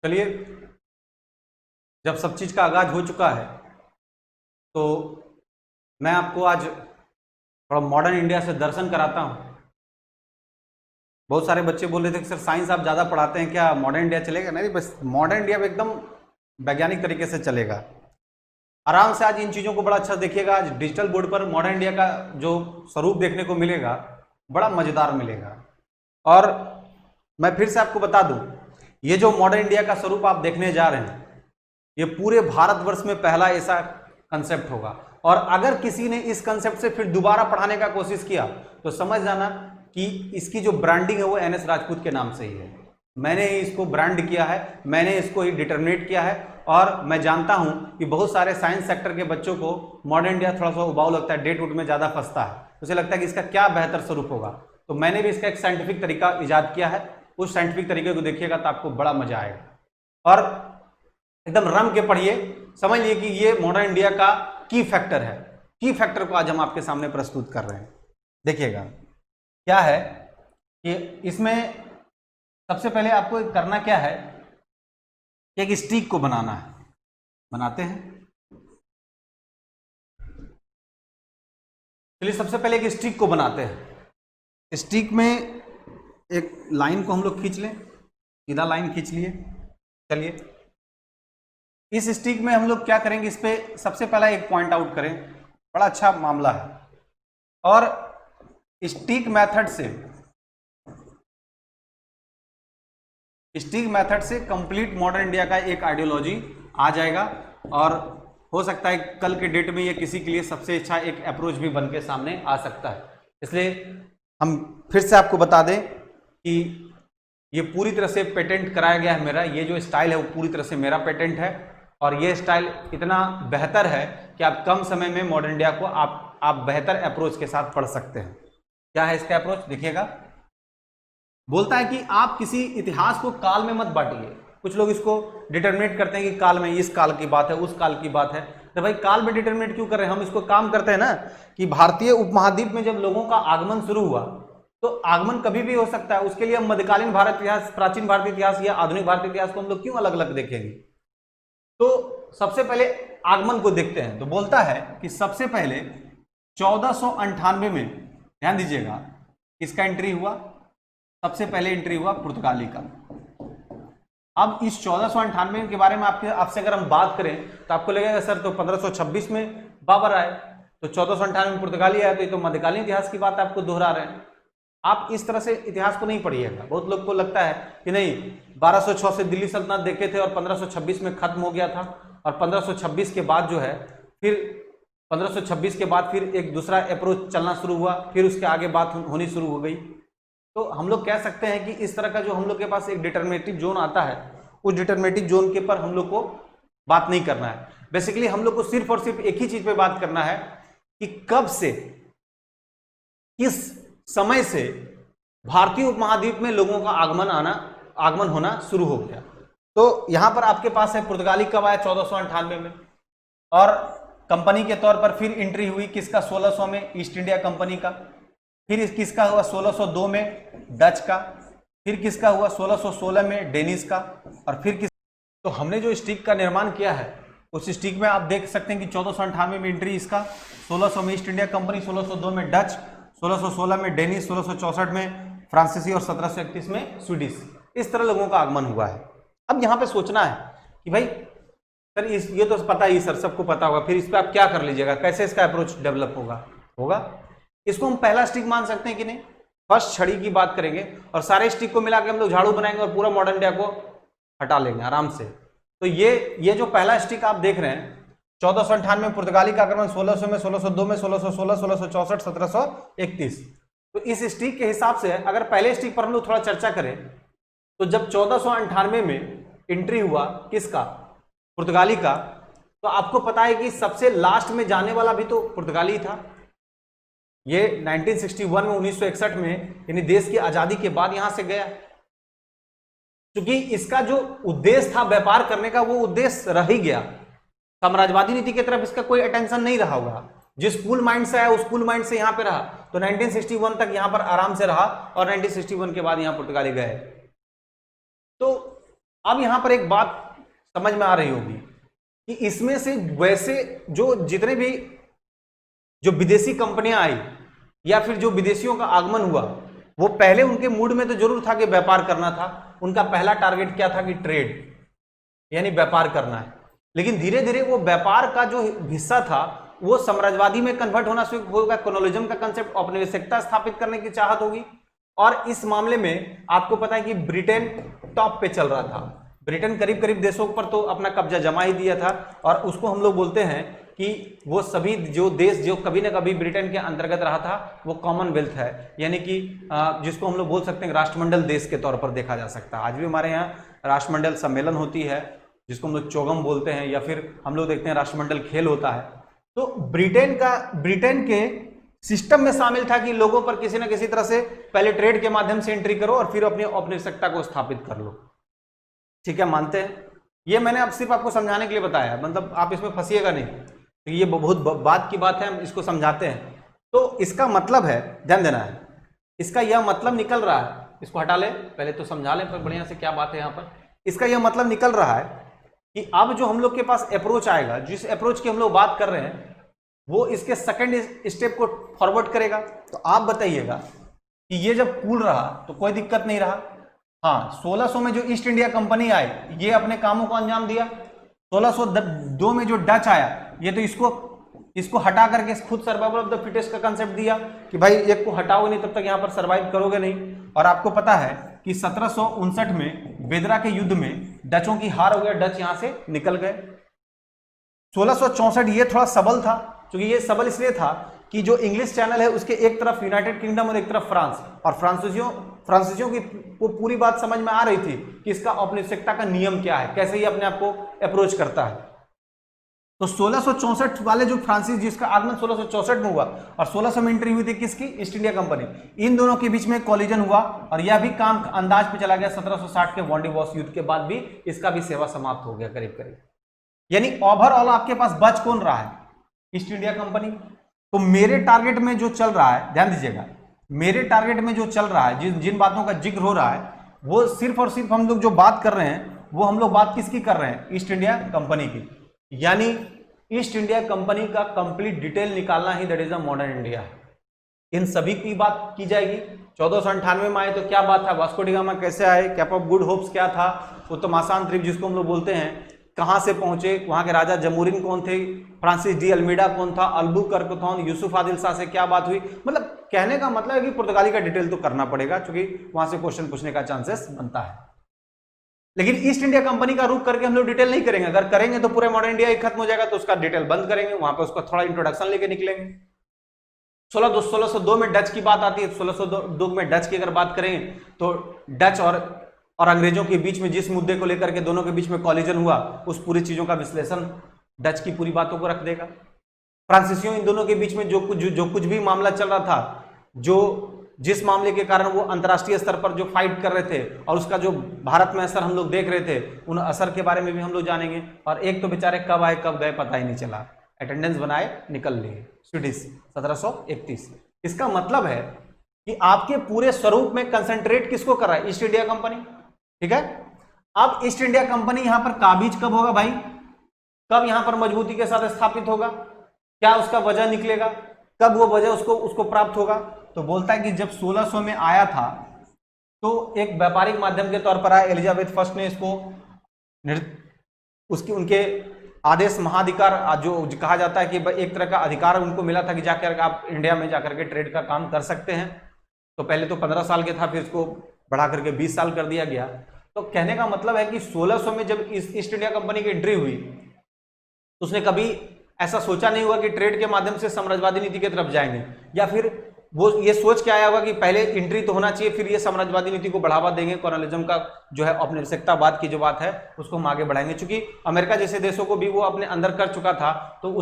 चलिए, जब सब चीज का आगाज हो चुका है तो मैं आपको आज थोड़ा मॉडर्न इंडिया से दर्शन कराता हूं। बहुत सारे बच्चे बोल रहे थे कि सर साइंस आप ज़्यादा पढ़ाते हैं, क्या मॉडर्न इंडिया चलेगा? नहीं, बस मॉडर्न इंडिया में एकदम वैज्ञानिक तरीके से चलेगा। आराम से आज इन चीज़ों को बड़ा अच्छा देखिएगा। आज डिजिटल बोर्ड पर मॉडर्न इंडिया का जो स्वरूप देखने को मिलेगा बड़ा मज़ेदार मिलेगा। और मैं फिर से आपको बता दूं, ये जो मॉडर्न इंडिया का स्वरूप आप देखने जा रहे हैं ये पूरे भारतवर्ष में पहला ऐसा कंसेप्ट होगा। और अगर किसी ने इस कंसेप्ट से फिर दोबारा पढ़ाने का कोशिश किया तो समझ जाना कि इसकी जो ब्रांडिंग है वो एनएस राजपूत के नाम से ही है। मैंने ही इसको ब्रांड किया है, मैंने इसको ही डिटर्मिनेट किया है। और मैं जानता हूं कि बहुत सारे साइंस सेक्टर के बच्चों को मॉडर्न इंडिया थोड़ा सा उबाऊ लगता है, डेट उट में ज़्यादा फंसता है, उसे लगता है कि इसका क्या बेहतर स्वरूप होगा। तो मैंने भी इसका एक साइंटिफिक तरीका ईजाद किया है, उस साइंटिफिक तरीके को देखिएगा तो आपको बड़ा मजा आएगा। और एकदम रम के पढ़िए, समझ लिए कि ये मॉडर्न इंडिया का की फैक्टर है। की फैक्टर को आज हम आपके सामने प्रस्तुत कर रहे हैं। देखिएगा क्या है कि इसमें सबसे पहले आपको करना क्या है, एक स्टिक को बनाना है। बनाते हैं। चलिए सबसे पहले एक स्टिक को बनाते हैं। स्टिक में एक लाइन को हम लोग खींच लें, सीधा लाइन खींच लिए। चलिए इस स्टिक में हम लोग क्या करेंगे, इस पे सबसे पहला एक पॉइंट आउट करें। बड़ा अच्छा मामला है। और स्टिक मेथड से कंप्लीट मॉडर्न इंडिया का एक आइडियोलॉजी आ जाएगा। और हो सकता है कल के डेट में ये किसी के लिए सबसे अच्छा एक अप्रोच भी बन के सामने आ सकता है। इसलिए हम फिर से आपको बता दें कि ये पूरी तरह से पेटेंट कराया गया है मेरा। ये जो स्टाइल है वो पूरी तरह से मेरा पेटेंट है। और ये स्टाइल इतना बेहतर है कि आप कम समय में मॉडर्न इंडिया को आप बेहतर अप्रोच के साथ पढ़ सकते हैं। क्या है इसका अप्रोच? देखिएगा, बोलता है कि आप किसी इतिहास को काल में मत बांटिए। कुछ लोग इसको डिटरमिनेट करते हैं कि काल में इस काल की बात है, उस काल की बात है। तो भाई काल में डिटरमिनेट क्यों कर रहे हैं? हम इसको काम करते हैं ना कि भारतीय उपमहाद्वीप में जब लोगों का आगमन शुरू हुआ तो आगमन कभी भी हो सकता है। उसके लिए हम मध्यकालीन भारत इतिहास, प्राचीन भारतीय इतिहास या आधुनिक भारतीय इतिहास को हम लोग क्यों अलग अलग देखेंगे? तो सबसे पहले आगमन को देखते हैं। तो बोलता है कि सबसे पहले 1498 में, ध्यान दीजिएगा, किसका एंट्री हुआ? सबसे पहले एंट्री हुआ पुर्तगाली का। अब इस 1498 के बारे में आपसे अगर हम बात करें तो आपको लगेगा सर तो 1526 में बाबर आए, तो 1498 में पुर्तगाली आया, तो ये तो मध्यकालीन इतिहास की बात आपको दोहरा रहे हैं। आप इस तरह से इतिहास को नहीं पढ़िएगा। बहुत लोग को लगता है कि नहीं, 1206 से दिल्ली सल्तनत देखे थे और 1526 में खत्म हो गया था। और 1526 के बाद जो है फिर 1526 के बाद फिर एक दूसरा अप्रोच चलना शुरू हुआ, फिर उसके आगे बात होनी शुरू हो गई। तो हम लोग कह सकते हैं कि इस तरह का जो हम लोग के पास एक डिटरमिनेटिव जोन आता है, उस डिटरमिनेटिव जोन के पर हम लोग को बात नहीं करना है। बेसिकली हम लोग को सिर्फ और सिर्फ एक ही चीज पे बात करना है कि कब से, किस समय से भारतीय उपमहाद्वीप में लोगों का आगमन होना शुरू हो गया। तो यहां पर आपके पास है पुर्तगाली कब आया? 1498 में। और कंपनी के तौर पर फिर एंट्री हुई किसका? 1600 में ईस्ट इंडिया कंपनी का। फिर किसका हुआ? 1602 में डच का। फिर किसका हुआ? 1616 में डेनिस का। और फिर किस, तो हमने जो स्टिक का निर्माण किया है उस स्टिक में आप देख सकते हैं कि 1498 में एंट्री इसका, 1600 में ईस्ट इंडिया कंपनी, 1602 में डच, 1616 में डेनिस, 1664 में फ्रांसीसी और 1731 में स्वीडिश। इस तरह लोगों का आगमन हुआ है। अब यहां पे सोचना है कि भाई सर ये तो पता ही, सर सबको पता होगा, फिर इस पर आप क्या कर लीजिएगा, कैसे इसका अप्रोच डेवलप होगा। इसको हम पहला स्टिक मान सकते हैं कि नहीं? फर्स्ट छड़ी की बात करेंगे और सारे स्टिक को मिला के हम लोग झाड़ू बनाएंगे और पूरा मॉडर्न इंडिया को हटा लेंगे आराम से। तो ये जो पहला स्टिक आप देख रहे हैं 1498 में पुर्तगाली का आक्रमण, 1600 में, 1602 में, 1616, 1664, 1731। तो इस स्टिक के हिसाब से अगर पहले स्टिक पर हम लोग थोड़ा चर्चा करें तो जब 1498 में एंट्री हुआ किसका? पुर्तगाली का, तो आपको पता है कि सबसे लास्ट में जाने वाला भी तो पुर्तगाली था। ये 1961 में 1961 में यानी देश की आजादी के बाद यहां से गया, क्योंकि इसका जो उद्देश्य था व्यापार करने का वो उद्देश्य रह ही गया। साम्राज्यवादी नीति की तरफ इसका कोई अटेंशन नहीं रहा होगा। जिस कूल माइंड से आया उस कूल माइंड से यहां पे रहा, तो 1961 तक यहां पर आराम से रहा और 1961 के बाद यहां पुर्तगाली गए। तो अब यहां पर एक बात समझ में आ रही होगी कि इसमें से वैसे जो जितने भी जो विदेशी कंपनियां आई या फिर जो विदेशियों का आगमन हुआ, वो पहले उनके मूड में तो जरूर था कि व्यापार करना था। उनका पहला टारगेट क्या था कि ट्रेड यानी व्यापार करना है। लेकिन धीरे धीरे वो व्यापार का जो हिस्सा था वो साम्राज्यवादी में कन्वर्ट होना शुरू होगा। कॉलोनिज्म का कंसेप्ट, औपनिवेशिकता स्थापित करने की चाहत होगी। और इस मामले में आपको पता है कि ब्रिटेन टॉप पे चल रहा था। ब्रिटेन करीब करीब देशों पर तो अपना कब्जा जमा ही दिया था, और उसको हम लोग बोलते हैं कि वो सभी जो देश जो कभी ना कभी ब्रिटेन के अंतर्गत रहा था वो कॉमनवेल्थ है, यानी कि जिसको हम लोग बोल सकते हैं राष्ट्रमंडल देश के तौर पर देखा जा सकता है। आज भी हमारे यहाँ राष्ट्रमंडल सम्मेलन होती है जिसको हम लोग चौगम बोलते हैं, या फिर हम लोग देखते हैं राष्ट्रमंडल खेल होता है। तो ब्रिटेन के सिस्टम में शामिल था कि लोगों पर किसी ना किसी तरह से पहले ट्रेड के माध्यम से एंट्री करो और फिर अपनी औपनिवेशिकता को स्थापित कर लो। ठीक है, मानते हैं। ये मैंने अब सिर्फ आपको समझाने के लिए बताया, मतलब आप इसमें फंसिएगा नहीं, तो ये बहुत बात की बात है, हम इसको समझाते हैं। तो इसका मतलब है, ध्यान देना है, इसका यह मतलब निकल रहा है, इसको हटा ले पहले तो समझा ले पर बढ़िया से क्या बात है यहाँ पर। इसका यह मतलब निकल रहा है कि अब जो हम लोग के पास अप्रोच आएगा, जिस अप्रोच की हम लोग बात कर रहे हैं, वो इसके सेकंड स्टेप को फॉरवर्ड करेगा। तो आप बताइएगा कि ये जब कूल रहा तो कोई दिक्कत नहीं रहा। हाँ, 1600 में जो ईस्ट इंडिया कंपनी आई ये अपने कामों को अंजाम दिया। 1602 में जो डच आया ये तो इसको हटा करके खुद सर्वाइवल ऑफ द फिटेस्ट का कंसेप्ट दिया कि भाई एक को हटाओगे नहीं तब तक यहाँ पर सर्वाइव करोगे नहीं। और आपको पता है कि 1759 में बेदरा के युद्ध में डचों की हार हो गया, डच यहां से निकल गए। 1664 ये थोड़ा सबल था, क्योंकि ये सबल इसलिए था कि जो इंग्लिश चैनल है उसके एक तरफ यूनाइटेड किंगडम और एक तरफ फ्रांस, और फ्रांसीसियों की वो पूरी बात समझ में आ रही थी कि इसका औपनिवेशिकता का नियम क्या है, कैसे ये अपने आप को अप्रोच करता है। तो 1664 वाले जो फ्रांसीस, जिसका आगमन 1664 में हुआ और 1600 में एंट्री हुई थी किसकी, ईस्ट इंडिया कंपनी, इन दोनों के बीच में कॉलिजन हुआ और यह भी काम अंदाज पे चला गया। 1760 के वॉन्डीवॉर्स युद्ध के बाद भी इसका भी सेवा समाप्त हो गया करीब करीब। यानी ओवरऑल आपके पास बच कौन रहा है, ईस्ट इंडिया कंपनी। तो मेरे टारगेट में जो चल रहा है, ध्यान दीजिएगा, मेरे टारगेट में जो चल रहा है, जिन बातों का जिक्र हो रहा है, वो सिर्फ और सिर्फ हम लोग जो बात कर रहे हैं वो हम लोग बात किसकी कर रहे हैं, ईस्ट इंडिया कंपनी की। यानी ईस्ट इंडिया कंपनी का कंप्लीट डिटेल निकालना ही that is a modern India. इन सभी की बात की जाएगी। 1498 में आए तो क्या बात था, वास्को डी गामा कैसे आए, कैप ऑफ गुड होप्स क्या था, उत्तम आसान द्वीप जिसको हम लोग बोलते हैं, कहां से पहुंचे, वहां के राजा जमूरिन कौन थे, फ्रांसिस डी अल्मीडा कौन था, अल्बुकर्क कौन, यूसुफ आदिल शाह से क्या बात हुई। मतलब कहने का मतलब है कि पुर्तगाली का डिटेल तो करना पड़ेगा, क्योंकि वहां से क्वेश्चन पूछने का चांसेस बनता है। लेकिन ईस्ट इंडिया कंपनी का रुख करके हम लोग डिटेल नहीं करेंगे। अगर करेंगे तो पूरे मॉडर्न इंडिया ही खत्म हो जाएगा, तो उसका डिटेल बंद करेंगे, वहां पे उसका थोड़ा इंट्रोडक्शन लेके निकलेंगे। 1602 में डच की बात आती है। 1602 में डच की अगर बात करें तो डच और अंग्रेजों के बीच में जिस मुद्दे को लेकर के दोनों के बीच में कॉलिजन हुआ, उस पूरी चीजों का विश्लेषण डच की पूरी बातों को रख देगा। फ्रांसीसियों इन दोनों के बीच में जो कुछ भी मामला चल रहा था, जिस मामले के कारण वो अंतर्राष्ट्रीय स्तर पर जो फाइट कर रहे थे और उसका जो भारत में असर हम लोग देख रहे थे, उन असर के बारे में भी हम लोग जानेंगे। और एक तो बेचारे कब आए कब गए पता ही नहीं चला, अटेंडेंस बनाए निकल लिए, स्वीडिश 1731। इसका मतलब है कि आपके पूरे स्वरूप में कंसंट्रेट किसको कर रहा है, ईस्ट इंडिया कंपनी। ठीक है, अब ईस्ट इंडिया कंपनी यहां पर काबिज कब होगा भाई, कब यहां पर मजबूती के साथ स्थापित होगा, क्या उसका वजह निकलेगा, कब वो वजह उसको प्राप्त होगा। तो बोलता है कि जब 1600 में आया था तो एक व्यापारिक माध्यम के तौर पर आया, एलिजाबेथ फर्स्ट ने इसको उनके आदेश महाधिकार जो कहा जाता है कि एक तरह का अधिकार उनको मिला था कि जाकर आप इंडिया में जाकर के ट्रेड का काम कर सकते हैं। तो पहले तो 15 साल के था, फिर इसको बढ़ा करके 20 साल कर दिया गया। तो कहने का मतलब है कि 1600 में जब ईस्ट इंडिया कंपनी की एंट्री हुई तो उसने कभी ऐसा सोचा नहीं हुआ कि ट्रेड के माध्यम से साम्राज्यवादी नीति की तरफ जाएंगे, या फिर वो ये सोच के आया होगा कि पहले एंट्री तो होना चाहिए, फिर ये साम्राज्यवादी नीति को बढ़ावा देंगे, कॉलोनियलिज्म का जो है औपनिवेशिकतावाद की जो बात है उसको हम आगे बढ़ाएंगे। चूंकि अमेरिका जैसे देशों को भी वो अपने अंदर कर चुका था, तो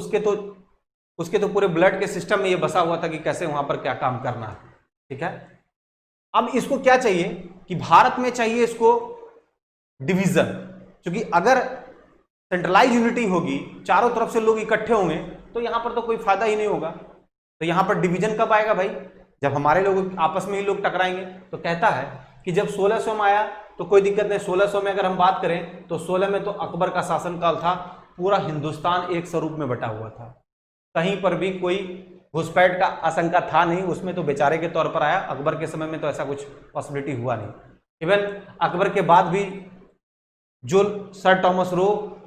उसके तो पूरे ब्लड के सिस्टम में ये बसा हुआ था कि कैसे वहां पर क्या काम करना है। ठीक है, अब इसको क्या चाहिए कि भारत में चाहिए इसको डिवीजन, क्योंकि अगर सेंट्रलाइज यूनिटी होगी, चारों तरफ से लोग इकट्ठे होंगे, तो यहां पर तो कोई फायदा ही नहीं होगा। तो यहां पर डिवीजन कब आएगा भाई? जब हमारे लोग आपस में ही लोग टकराएंगे। तो कहता है कि जब 1600 में आया तो कोई दिक्कत नहीं, 1600 में अगर हम बात करें तो 16 में तो अकबर का शासनकाल था, पूरा हिंदुस्तान एक स्वरूप में बटा हुआ था, कहीं पर भी कोई घुसपैठ का आशंका था नहीं, उसमें तो बेचारे के तौर पर आया। अकबर के समय में तो ऐसा कुछ पॉसिबिलिटी हुआ नहीं। इवन अकबर के बाद भी जो सर टॉमस रो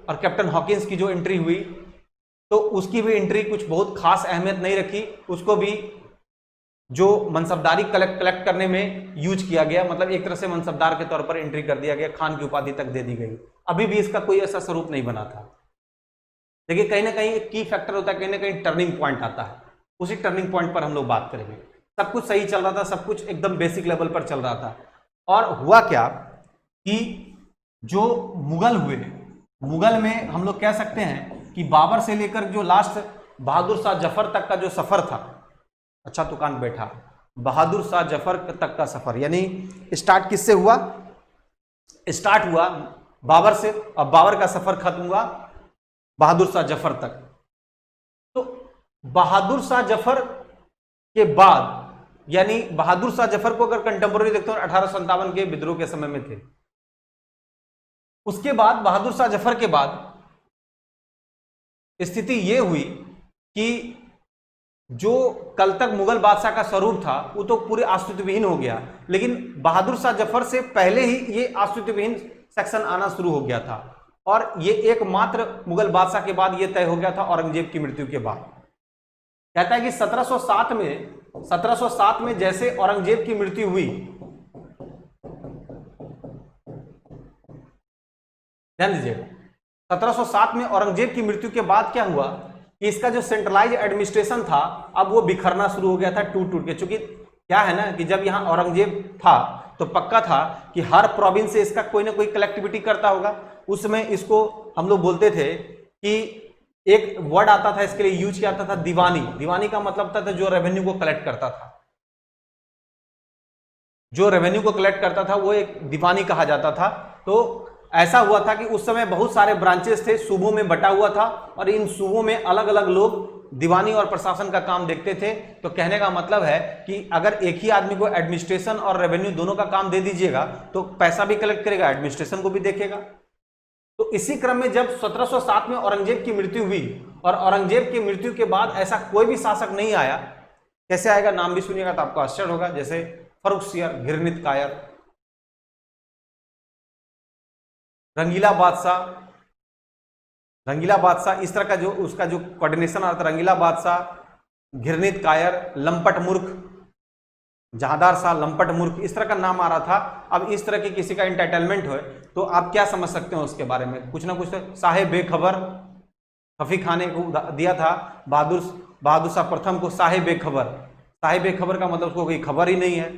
और कैप्टन हॉकिंस की जो एंट्री हुई, तो उसकी भी एंट्री कुछ बहुत खास अहमियत नहीं रखी, उसको भी जो मनसबदारी कलेक्ट करने में यूज किया गया, मतलब एक तरह से मनसबदार के तौर पर एंट्री कर दिया गया, खान की उपाधि तक दे दी गई। अभी भी इसका कोई ऐसा स्वरूप नहीं बना था। देखिए कहीं ना कहीं एक की फैक्टर होता है, कहीं ना कहीं टर्निंग पॉइंट आता है, उसी टर्निंग पॉइंट पर हम लोग बात करेंगे। सब कुछ सही चल रहा था, सब कुछ एकदम बेसिक लेवल पर चल रहा था, और हुआ क्या कि जो मुगल हुए, मुगल में हम लोग कह सकते हैं कि बाबर से लेकर जो लास्ट बहादुर शाह जफर तक का जो सफर था, अच्छा तो कान बैठा, बहादुर शाह जफर तक का सफर, यानी स्टार्ट किससे हुआ? स्टार्ट हुआ बाबर से, और बाबर का सफर खत्म हुआ बहादुर शाह जफर तक। तो बहादुर शाह जफर के बाद, यानी बहादुर शाह जफर को अगर कंटेम्पोररी देखते हो 1857 के विद्रोह के समय में थे, उसके बाद बहादुर शाह जफर के बाद स्थिति यह हुई कि जो कल तक मुगल बादशाह का स्वरूप था वो तो पूरे अस्तित्वहीन हो गया, लेकिन बहादुर शाह जफर से पहले ही ये अस्तित्वहीन सेक्शन आना शुरू हो गया था, और ये एकमात्र मुगल बादशाह के बाद ये तय हो गया था औरंगजेब की मृत्यु के बाद। कहता है कि 1707 में जैसे औरंगजेब की मृत्यु हुई, ध्यान दीजिएगा, 1707 में औरंगजेब की मृत्यु के बाद क्या हुआ कि इसका जो सेंट्रलाइज एडमिनिस्ट्रेशन था, अब वो बिखरना शुरू हो गया था, टूट के। चूंकि क्या है ना कि जब यहां औरंगजेब था तो पक्का था कि हर प्रोविंस से इसका कोई ना कोई कलेक्टिविटी करता होगा। उस समय इसको हम लोग बोलते थे कि एक वर्ड आता था इसके लिए यूज किया जाता था, दीवानी। दीवानी का मतलब था जो रेवेन्यू को कलेक्ट करता था, जो रेवेन्यू को कलेक्ट करता था वो एक दीवानी कहा जाता था। तो ऐसा हुआ था कि उस समय बहुत सारे ब्रांचेस थे, सूबों में बटा हुआ था, और इन सूबों में अलग अलग लोग दीवानी और प्रशासन का काम देखते थे। तो कहने का मतलब है कि अगर एक ही आदमी को एडमिनिस्ट्रेशन और रेवेन्यू दोनों का काम दे दीजिएगा तो पैसा भी कलेक्ट करेगा, एडमिनिस्ट्रेशन को भी देखेगा। तो इसी क्रम में जब 1707 में औरंगजेब की मृत्यु हुई, और औरंगजेब की मृत्यु के बाद ऐसा कोई भी शासक नहीं आया, कैसे आएगा नाम भी सुनिएगा तो आपको आश्चर्य होगा, जैसे फर्रुखसियर, घिरनित कायर, रंगीला बादशाह, इस तरह का जो उसका जो कोऑर्डिनेशन आता, रंगीला बादशाह, घिरनित कायर, लंपट मूर्ख, जहादार शाह, लंपट मूर्ख, इस तरह का नाम आ रहा था। अब इस तरह के किसी का एंटाइटलमेंट हो तो आप क्या समझ सकते हो उसके बारे में? कुछ ना कुछ तो साहेब बेखबर, खफी खाने को दिया था बहादुर शाह प्रथम को साहेब बेखबर। साहेब बेखबर का मतलब उसको कोई खबर ही नहीं है।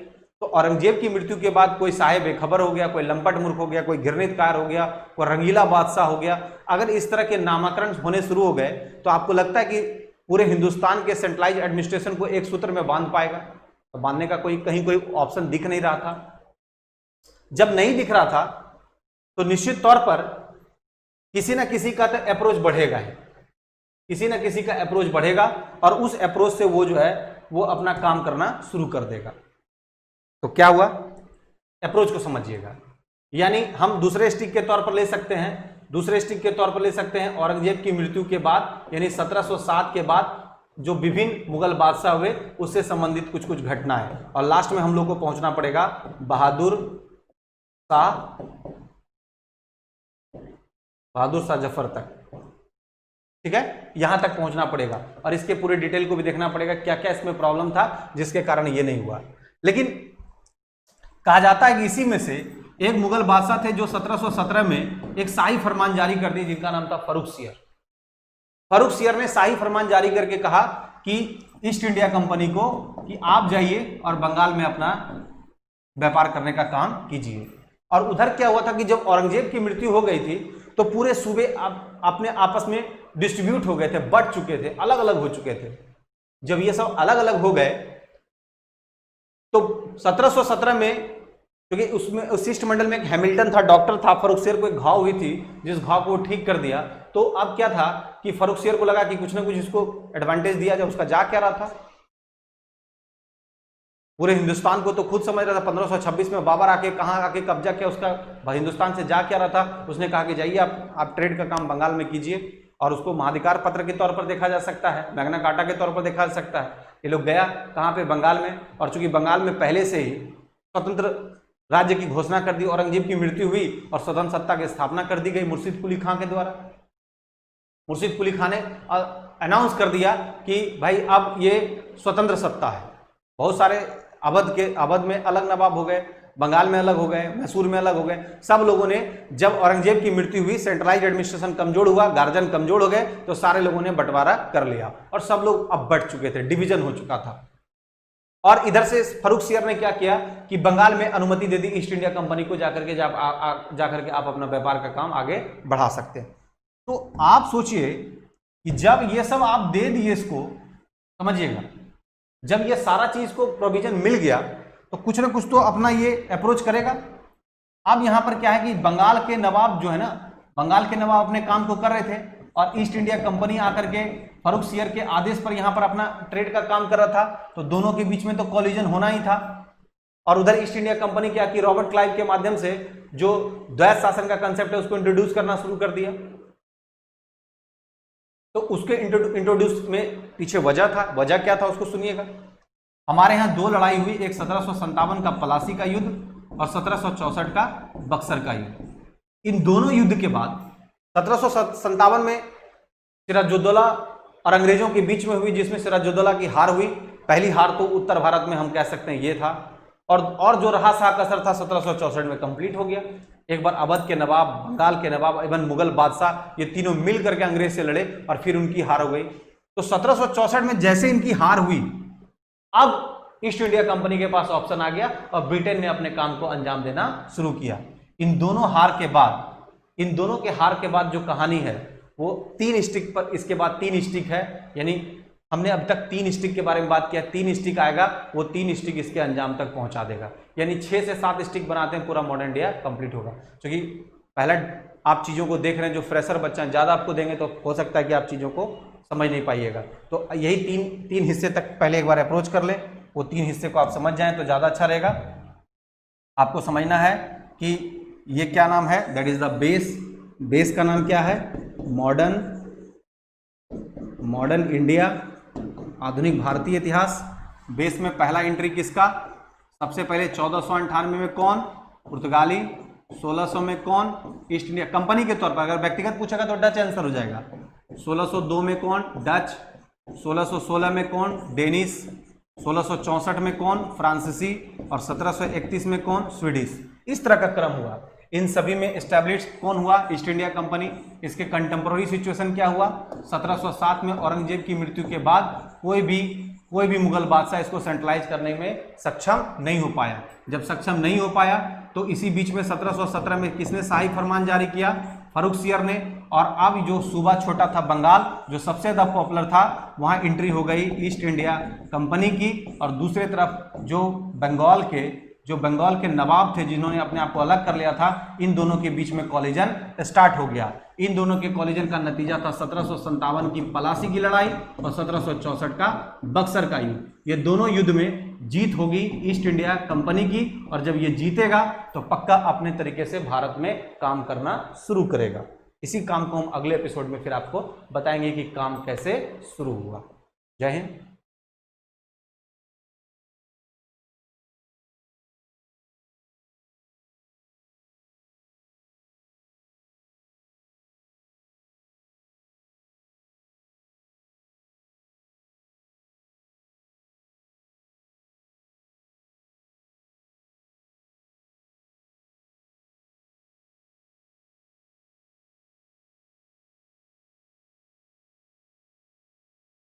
तो औरंगजेब की मृत्यु के बाद कोई साहेब बेखबर हो गया, कोई लंपट मूर्ख हो गया, कोई घिरनित कार हो गया, कोई रंगीला बादशाह हो गया। अगर इस तरह के नामकरण होने शुरू हो गए तो आपको लगता है कि पूरे हिंदुस्तान के सेंट्रलाइज एडमिनिस्ट्रेशन को एक सूत्र में बांध पाएगा? तो बांधने का कहीं कोई ऑप्शन दिख नहीं रहा था। जब नहीं दिख रहा था तो निश्चित तौर पर किसी ना किसी का तो अप्रोच बढ़ेगा ही, किसी ना किसी का अप्रोच बढ़ेगा, और उस अप्रोच से वो जो है वो अपना काम करना शुरू कर देगा। तो क्या हुआ, अप्रोच को समझिएगा। यानी हम दूसरे स्टिक के तौर पर ले सकते हैं, औरंगजेब की मृत्यु के बाद, यानी 1707 के बाद जो विभिन्न मुगल बादशाह हुए उससे संबंधित कुछ कुछ घटनाएं, और लास्ट में हम लोग को पहुंचना पड़ेगा बहादुर शाह जफर तक। ठीक है, यहां तक पहुंचना पड़ेगा, और इसके पूरे डिटेल को भी देखना पड़ेगा क्या क्या इसमें प्रॉब्लम था जिसके कारण ये नहीं हुआ। लेकिन कहा जाता है कि इसी में से एक मुगल बादशाह थे जो 1717 में एक शाही फरमान जारी कर दी, जिनका नाम था फर्रुखसियर। फर्रुखसियर ने शाही फरमान जारी करके कहा कि ईस्ट इंडिया कंपनी को कि आप जाइए और बंगाल में अपना व्यापार करने का काम कीजिए। और उधर क्या हुआ था कि जब औरंगजेब की मृत्यु हो गई थी तो पूरे सूबे अपने आपस में डिस्ट्रीब्यूट हो गए थे, बट चुके थे, अलग अलग हो चुके थे। जब ये सब अलग अलग हो गए तो 1717 में, क्योंकि उसमें उस शिष्टमंडल में एक हैमिल्टन था, डॉक्टर था, फर्रुखसियर को एक घाव हुई थी, जिस घाव को ठीक कर दिया। तो अब क्या था कि फर्रुखसियर को लगा कि कुछ ना कुछ इसको एडवांटेज दिया जाए। उसका जा क्या रहा था, पूरे हिंदुस्तान को तो खुद समझ रहा था। 1526 में बाबर आके कहाँ आके कब्जा किया, उसका हिंदुस्तान से जा क्या रहा था। उसने कहा कि जाइए आप ट्रेड का काम बंगाल में कीजिए, और उसको महाधिकार पत्र के तौर पर देखा जा सकता है, मैग्ना कार्टा के तौर पर देखा जा सकता है। ये लोग गया कहाँ पे, बंगाल में। और चूंकि बंगाल में पहले से ही स्वतंत्र राज्य की घोषणा कर दी, औरंगजेब की मृत्यु हुई और स्वतंत्र सत्ता की स्थापना कर दी गई मुर्शिद कुली खां के द्वारा। मुर्शिद कुली खां ने अनाउंस कर दिया कि भाई अब ये स्वतंत्र सत्ता है। बहुत सारे अवध में अलग नवाब हो गए, बंगाल में अलग हो गए, मैसूर में अलग हो गए। सब लोगों ने, जब औरंगजेब की मृत्यु हुई, सेंट्रलाइज एडमिनिस्ट्रेशन कमजोर हुआ, गार्जियन कमजोर हो गए, तो सारे लोगों ने बंटवारा कर लिया और सब लोग अब बट चुके थे, डिवीजन हो चुका था। और इधर से फर्रुखसियर ने क्या किया कि बंगाल में अनुमति दे दी ईस्ट इंडिया कंपनी को, जाकर के आप अपना व्यापार का काम आगे बढ़ा सकते हैं। तो आप सोचिए कि जब ये सब आप दे दिए, इसको समझिएगा, जब ये सारा चीज को प्रोविजन मिल गया तो कुछ ना कुछ तो अपना ये अप्रोच करेगा। अब यहां पर क्या है कि बंगाल के नवाब जो है ना, बंगाल के नवाब अपने काम को कर रहे थे और ईस्ट इंडिया कंपनी आकर के फर्रुखसियर के आदेश पर यहां पर अपना ट्रेड का काम कर रहा था। तो दोनों के बीच में तो कॉलिजन होना ही था। और उधर ईस्ट इंडिया कंपनी क्या की, रॉबर्ट क्लाइव के माध्यम से जो द्वैत शासन का कंसेप्ट है उसको इंट्रोड्यूस करना शुरू कर दिया। तो उसके इंट्रोड्यूस में पीछे वजह था, वजह क्या था उसको सुनिएगा। हमारे यहाँ दो लड़ाई हुई, एक 1757 का पलासी का युद्ध और 1764 का बक्सर का युद्ध। इन दोनों युद्ध के बाद 1757 में सिराजुद्दौला और अंग्रेजों के बीच में हुई, जिसमें सिराजुद्दौला की हार हुई। पहली हार तो उत्तर भारत में हम कह सकते हैं ये था, और जो रहा सा कसर था 1764 में कंप्लीट हो गया। एक बार अवध के नवाब, बंगाल के नवाब, इवन मुगल बादशाह, ये तीनों मिल करके अंग्रेज से लड़े और फिर उनकी हार हो गई। तो 1764 में जैसे इनकी हार हुई, अब ईस्ट इंडिया कंपनी के पास ऑप्शन आ गया और ब्रिटेन ने अपने काम को अंजाम देना शुरू किया। इन दोनों के हार के बाद जो कहानी है वो 3 स्टिक पर, इसके बाद 3 स्टिक है। यानी हमने अब तक 3 स्टिक के बारे में बात किया, 3 स्टिक आएगा, वो 3 स्टिक इसके अंजाम तक पहुंचा देगा। यानी 6 से 7 स्टिक बनाते हैं, पूरा मॉडर्न इंडिया कंप्लीट होगा। क्योंकि पहला आप चीज़ों को देख रहे हैं, जो फ्रेशर बच्चा है, ज़्यादा आपको देंगे तो हो सकता है कि आप चीज़ों को समझ नहीं पाइएगा। तो यही तीन हिस्से तक पहले एक बार अप्रोच कर लें, वो 3 हिस्से को आप समझ जाएं तो ज़्यादा अच्छा रहेगा। आपको समझना है कि ये क्या नाम है, that is the base. Base का नाम क्या है, मॉडर्न इंडिया, आधुनिक भारतीय इतिहास। बेस में पहला एंट्री किसका, सबसे पहले 1498 में कौन, पुर्तगाली। 1600 में कौन, ईस्ट इंडिया कंपनी के तौर पर। अगर व्यक्तिगत पूछेगा तो डच आंसर हो जाएगा। 1602 में कौन, डच। 1616 में कौन, डेनिश। 1664 में कौन, फ्रांसीसी। और 1731 में कौन, स्वीडिश। इस तरह का क्रम हुआ। इन सभी में एस्टैब्लिश कौन हुआ, ईस्ट इंडिया कंपनी। इसके कंटेम्पोररी सिचुएशन क्या हुआ, 1707 में औरंगजेब की मृत्यु के बाद कोई भी मुगल बादशाह इसको सेंट्रलाइज करने में सक्षम नहीं हो पाया। जब सक्षम नहीं हो पाया तो इसी बीच में 1717 में किसने शाही फरमान जारी किया, फर्रुखसियर ने। और अब जो सूबा छोटा था बंगाल, जो सबसे ज़्यादा पॉपुलर था, वहाँ एंट्री हो गई ईस्ट इंडिया कंपनी की। और दूसरी तरफ जो बंगाल के नवाब थे, जिन्होंने अपने आप को अलग कर लिया था, इन दोनों के बीच में कॉलिजन स्टार्ट हो गया। इन दोनों के कॉलिजन का नतीजा था 1757 की पलासी की लड़ाई और 1764 का बक्सर का युद्ध। ये दोनों युद्ध में जीत होगी ईस्ट इंडिया कंपनी की, और जब ये जीतेगा तो पक्का अपने तरीके से भारत में काम करना शुरू करेगा। इसी काम को हम अगले एपिसोड में फिर आपको बताएंगे कि काम कैसे शुरू हुआ। जय हिंद।